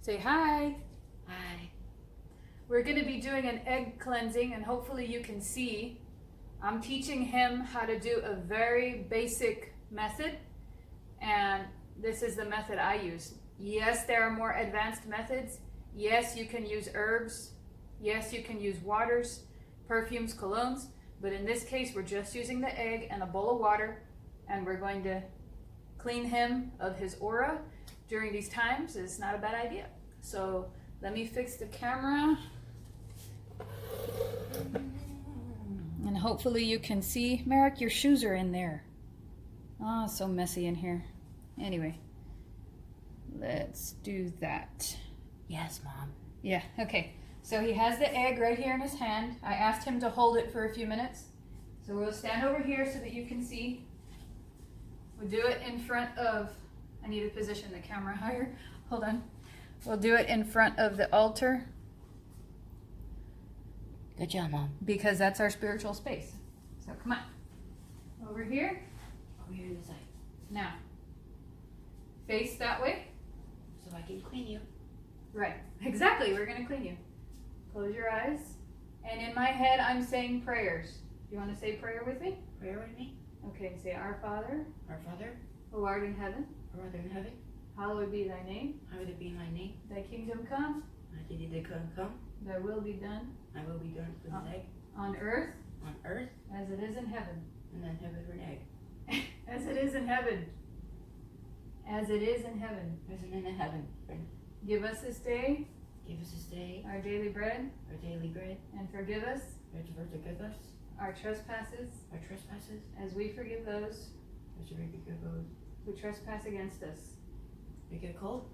Say hi. Hi. We're going to be doing an egg cleansing, and hopefully you can see I'm teaching him how to do a very basic method, and this is the method I use. Yes, there are more advanced methods. Yes, you can use herbs. Yes, you can use waters, perfumes, colognes, but in this case we're just using the egg and a bowl of water, and we're going to clean him of his aura during these times. It's not a bad idea. So let me fix the camera. And hopefully you can see. Merrick, your shoes are in there. Oh, so messy in here. Anyway, let's do that. Yes, Mom. Yeah, okay. So he has the egg right here in his hand. I asked him to hold it for a few minutes. So we'll stand over here so that you can see. We'll do it in front of, I need to position the camera higher. Hold on. We'll do it in front of the altar. Good job, Mom. Because that's our spiritual space. So come on. Over here. Over here to the side. Now, face that way. So I can clean you. Right. Exactly. We're going to clean you. Close your eyes. And in my head, I'm saying prayers. You want to say prayer with me? Prayer with me. Okay. Say, Our Father, Our Father, who art in heaven, who art in heaven, hallowed be thy name. hallowed be thy name. Thy kingdom come. Thy kingdom come. Thy will be done Thy will be done for the egg on earth on earth, as it is in heaven. and then heaven for an egg. As it is in heaven. As it is in heaven. As in the heaven. Give us this day Give us this day our daily bread, our daily bread, and forgive us and forgive us our trespasses our trespasses, as we forgive those as we forgive those who trespass against us. who get cold.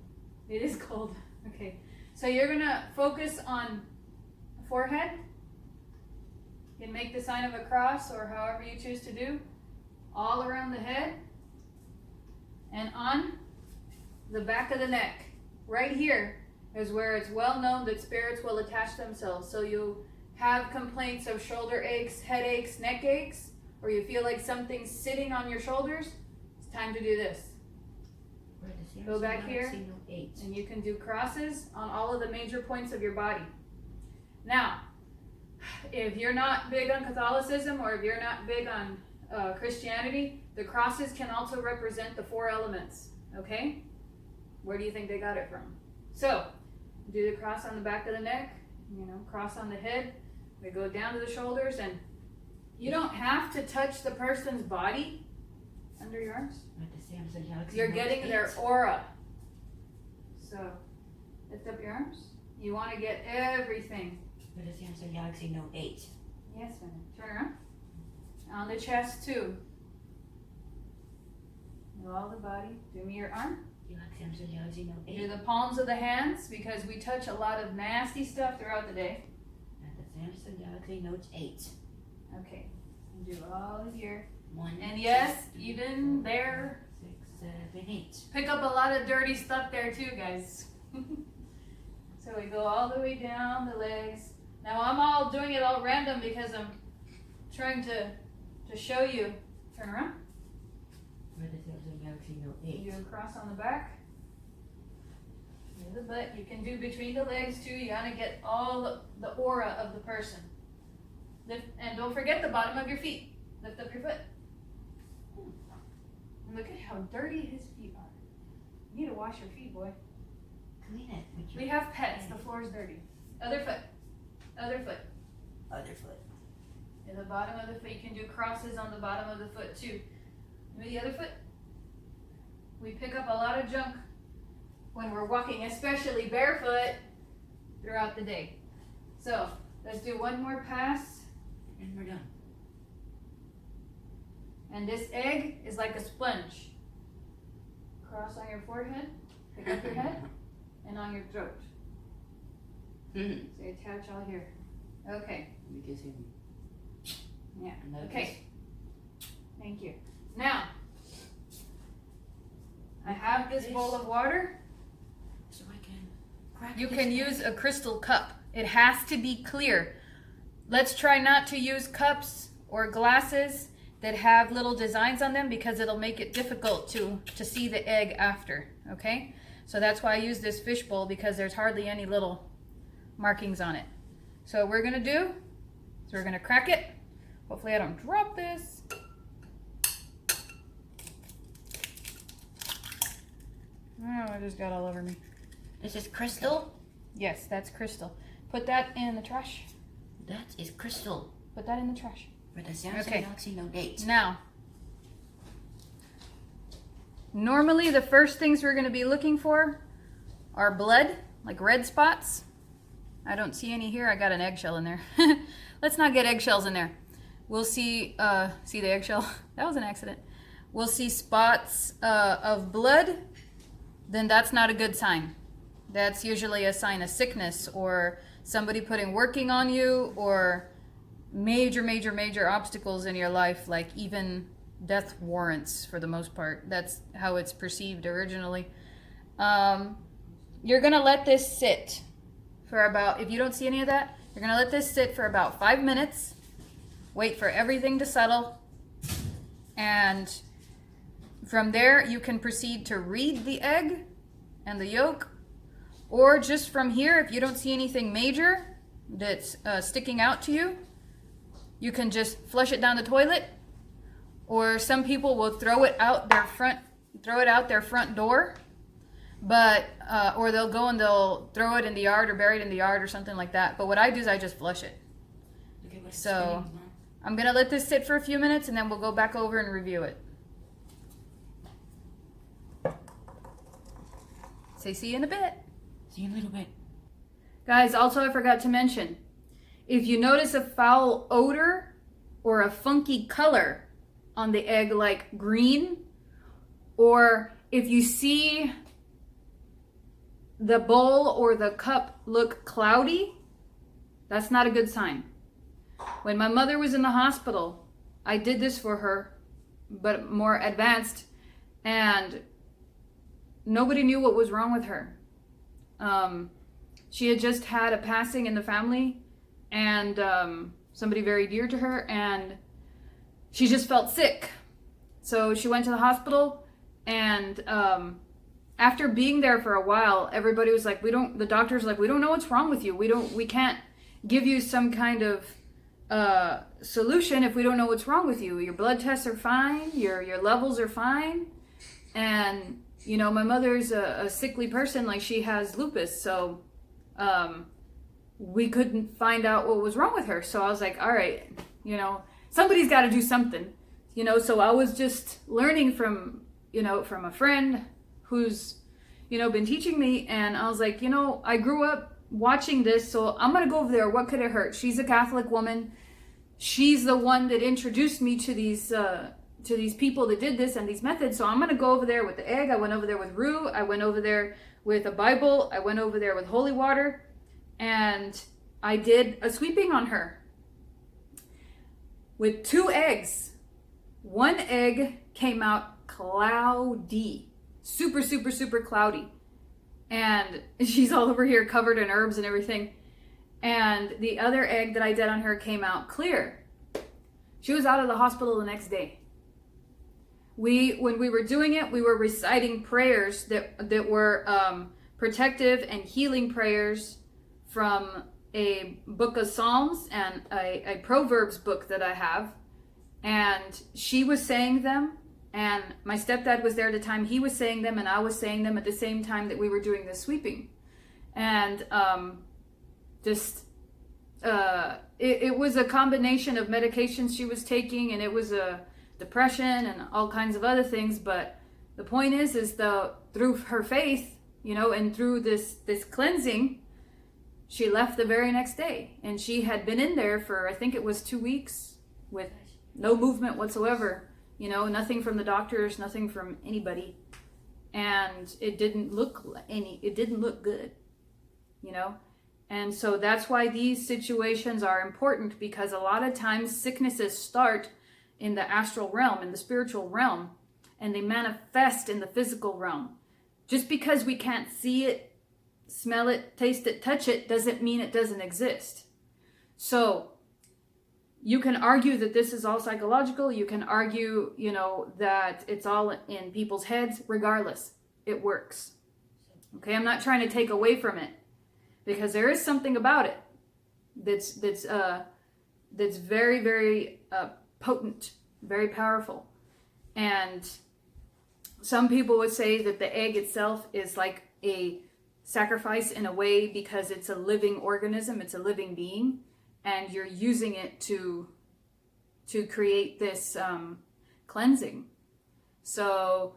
It is cold. Okay. So you're going to focus on forehead. You can make the sign of a cross or however you choose to do. All around the head. And on the back of the neck. Right here is where it's well known that spirits will attach themselves. So you have complaints of shoulder aches, headaches, neck aches, or you feel like something's sitting on your shoulders. It's time to do this. Go back here, and you can do crosses on all of the major points of your body. Now, if you're not big on Catholicism or if you're not big on Christianity, the crosses can also represent the 4 elements, okay? Where do you think they got it from? So, do the cross on the back of the neck, cross on the head. We go down to the shoulders, and you don't have to touch the person's body under your arms. You're getting their aura. So, lift up your arms. You want to get everything. With the Samsung Galaxy Note 8. Yes, ma'am. Turn around. On the chest, too. Do all the body. Do me your arm. You like Samsung Galaxy Note 8? Do the palms of the hands, because we touch a lot of nasty stuff throughout the day. And the Samsung Galaxy Note 8. Okay. Do all here. 1. And yes, even there. 6, 7, 8. Pick up a lot of dirty stuff there too, guys. So we go all the way down the legs. Now I'm all doing it all random because I'm trying to show you. Turn around. With the Samsung Galaxy Note 8. You do a cross on the back. Do the butt. You can do between the legs too. You gotta get all the aura of the person. Lift, and don't forget the bottom of your feet. Lift up your foot. And look at how dirty his feet are. You need to wash your feet, boy. Clean it. With your We have pets. The floor is dirty. Other foot. Other foot. other foot. And the bottom of the foot. You can do crosses on the bottom of the foot too. Maybe the other foot. We pick up a lot of junk when we're walking, especially barefoot, throughout the day. So let's do one more pass. And we're done. And this egg is like a sponge. Cross on your forehead, pick up your head, and on your throat. So you attach all here. Okay. Yeah. Okay. Thank you. Now, I have this bowl of water. So I can crack You this can egg. use a crystal cup. It has to be clear. Let's try not to use cups or glasses that have little designs on them because it'll make it difficult to see the egg after, okay? So that's why I use this fish bowl, because there's hardly any little markings on it. So what we're gonna do is we're gonna crack it. Hopefully I don't drop this. Oh, I just got all over me. This is crystal? Yes, that's crystal. Put that in the trash. That is crystal. Put that in the trash. For the Samsung Okay. Galaxy Note 8. Now, normally the first things we're going to be looking for are blood, like red spots. I don't see any here. I got an eggshell in there. Let's not get eggshells in there. We'll see the eggshell. That was an accident. We'll see spots of blood. Then that's not a good sign. That's usually a sign of sickness, or somebody working on you, or major obstacles in your life, like even death warrants for the most part. That's how it's perceived originally. You're gonna let this sit for about, if you don't see any of that, you're gonna let this sit for about 5 minutes. Wait for everything to settle, and from there you can proceed to read the egg and the yolk, or just from here, if you don't see anything major that's sticking out to you, you can just flush it down the toilet. Or some people will throw it out their front door, but or they'll go and they'll throw it in the yard or bury it in the yard or something like that. But what I do is I just flush it. Okay, what's So spinning, Mom? I'm gonna let this sit for a few minutes, and then we'll go back over and review it. Say see you in a bit. See you in a little bit. Guys, also I forgot to mention, if you notice a foul odor or a funky color on the egg, like green, or if you see the bowl or the cup look cloudy, that's not a good sign. When my mother was in the hospital, I did this for her, but more advanced, and nobody knew what was wrong with her. She had just had a passing in the family, and somebody very dear to her, and she just felt sick. So she went to the hospital, and after being there for a while, everybody was like, the doctor's like, we don't know what's wrong with you. We can't give you some kind of solution if we don't know what's wrong with you. Your blood tests are fine, your levels are fine, and you know, my mother's a sickly person, like she has lupus, so we couldn't find out what was wrong with her. So I was like, all right, you know, somebody's got to do something, you know. So I was just learning from a friend who's, you know, been teaching me, and I was like, you know, I grew up watching this, so I'm gonna go over there. What could it hurt? She's a Catholic woman. She's the one that introduced me to these people that did this and these methods. So I'm gonna go over there with the egg. I went over there with roux. I went over there with a Bible. I went over there with holy water, and I did a sweeping on her with 2 eggs. 1 egg came out cloudy, super cloudy, and she's all over here covered in herbs and everything. And the other egg that I did on her came out clear. She was out of the hospital the next day. When we were doing it, we were reciting prayers that were protective and healing prayers from a book of Psalms and a Proverbs book that I have. And she was saying them, and my stepdad was there at the time. He was saying them, and I was saying them at the same time that we were doing the sweeping. And it was a combination of medications she was taking, and it was a depression and all kinds of other things. But the point is through her faith, you know, and through this cleansing, she left the very next day. And she had been in there for, I think it was 2 weeks, with no movement whatsoever, you know, nothing from the doctors, nothing from anybody. And it didn't look good, you know. And so that's why these situations are important, because a lot of times sicknesses start in the astral realm, in the spiritual realm, and they manifest in the physical realm. Just because we can't see it, smell it, taste it, touch it, doesn't mean it doesn't exist. So you can argue that this is all psychological. You can argue, you know, that it's all in people's heads. Regardless, it works. Okay, I'm not trying to take away from it, because there is something about it that's very, very potent, very powerful. And some people would say that the egg itself is like a sacrifice in a way, because it's a living organism, it's a living being, and you're using it to create this cleansing. So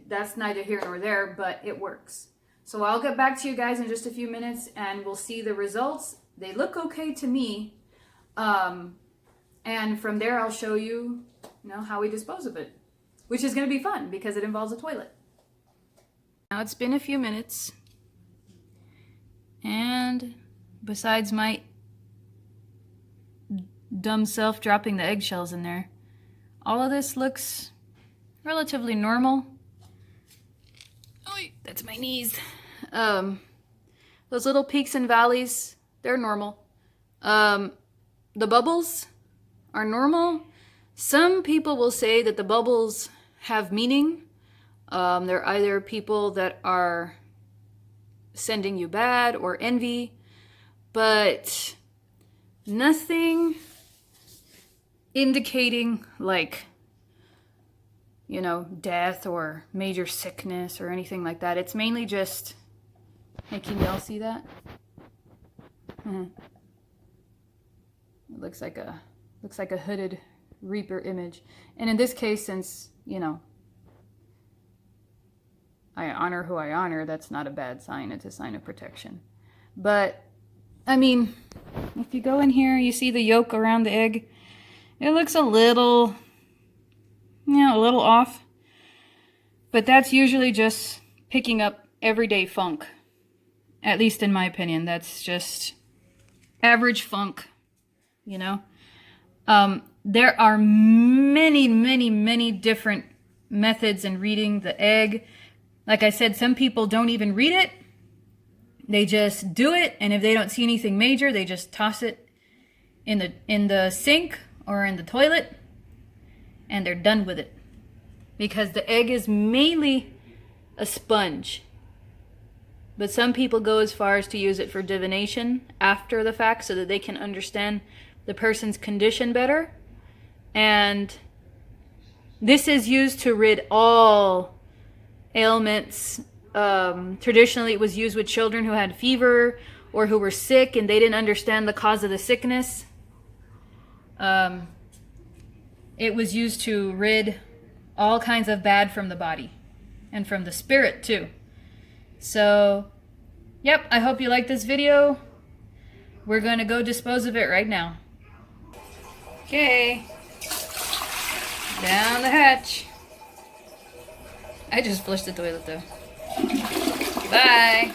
that's neither here nor there, but it works. So I'll get back to you guys in just a few minutes, and we'll see the results. They look okay to me. And from there, I'll show you, how we dispose of it, which is going to be fun because it involves a toilet. Now it's been a few minutes, and besides my dumb self dropping the eggshells in there, all of this looks relatively normal. Oh, that's my knees. Those little peaks and valleys, they're normal. The bubbles are normal. Some people will say that the bubbles have meaning. They're either people that are sending you bad or envy, but nothing indicating like, death or major sickness or anything like that. It's mainly just, hey, can y'all see that? It looks like a hooded reaper image. And in this case, since, I honor who I honor, that's not a bad sign. It's a sign of protection. But, I mean, if you go in here, you see the yolk around the egg. It looks a little off. But that's usually just picking up everyday funk. At least in my opinion. That's just average funk, There are many, many, many different methods in reading the egg. Like I said, some people don't even read it. They just do it, and if they don't see anything major, they just toss it in the sink or in the toilet, and they're done with it. Because the egg is mainly a sponge. But some people go as far as to use it for divination after the fact so that they can understand the person's condition better. And this is used to rid all ailments. Traditionally, it was used with children who had fever or who were sick and they didn't understand the cause of the sickness. It was used to rid all kinds of bad from the body and from the spirit too. So, yep, I hope you like this video. We're going to go dispose of it right now. Okay. Down the hatch. I just flushed the toilet though. Bye.